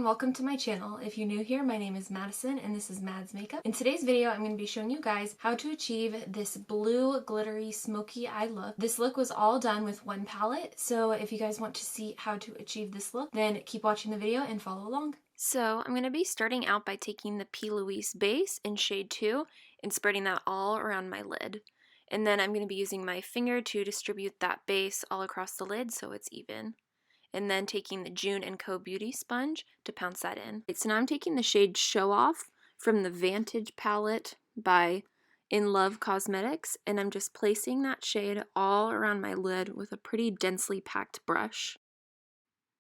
welcome to my channel. If you're new here, my name is Madison and this is Mad's Makeup. In today's video, I'm going to be showing you guys how to achieve this blue glittery smoky eye look. This look was all done with one palette, so if you guys want to see how to achieve this look, then keep watching the video and follow along. So I'm going to be starting out by taking the P.Louise base in shade 2 and spreading that all around my lid. And then I'm going to be using my finger to distribute that base all across the lid so it's even. And then taking the June & Co. Beauty sponge to pounce that in. So now I'm taking the shade Show Off from the Vantage palette by In Love Cosmetics, and I'm just placing that shade all around my lid with a pretty densely packed brush.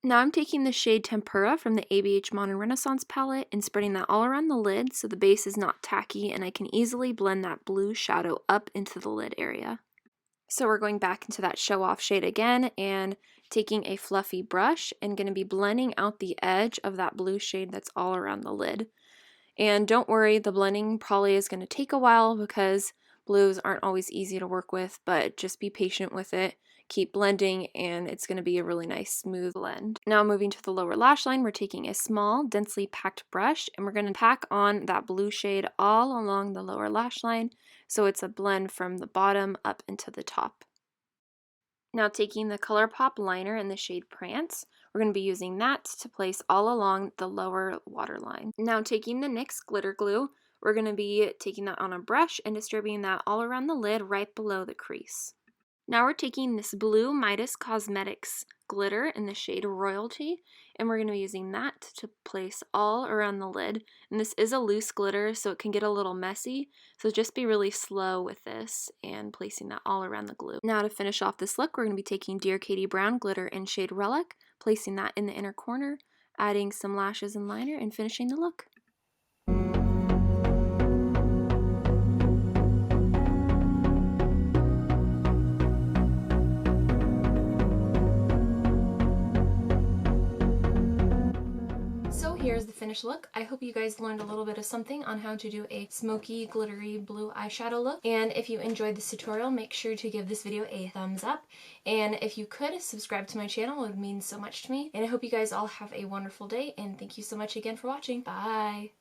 Now I'm taking the shade Tempura from the ABH Modern Renaissance palette and spreading that all around the lid so the base is not tacky and I can easily blend that blue shadow up into the lid area. So we're going back into that Show Off shade again and taking a fluffy brush and going to be blending out the edge of that blue shade that's all around the lid. And don't worry, the blending probably is going to take a while because blues aren't always easy to work with, but just be patient with it. Keep blending and it's going to be a really nice smooth blend. Now moving to the lower lash line, we're taking a small densely packed brush and we're going to pack on that blue shade all along the lower lash line so it's a blend from the bottom up into the top. Now taking the Colourpop liner in the shade Prance, we're going to be using that to place all along the lower waterline. Now taking the NYX glitter glue, we're going to be taking that on a brush and distributing that all around the lid right below the crease. Now we're taking this blue Midas Cosmetics glitter in the shade Royalty, and we're going to be using that to place all around the lid. And this is a loose glitter, so it can get a little messy, so just be really slow with this and placing that all around the glue. Now to finish off this look, we're going to be taking Dear Katie Brown glitter in shade Relic, placing that in the inner corner, adding some lashes and liner, and finishing the look. Here's the finished look. I hope you guys learned a little bit of something on how to do a smoky, glittery blue eyeshadow look. And if you enjoyed this tutorial, make sure to give this video a thumbs up. And if you could, subscribe to my channel. It would mean so much to me. And I hope you guys all have a wonderful day. And thank you so much again for watching. Bye!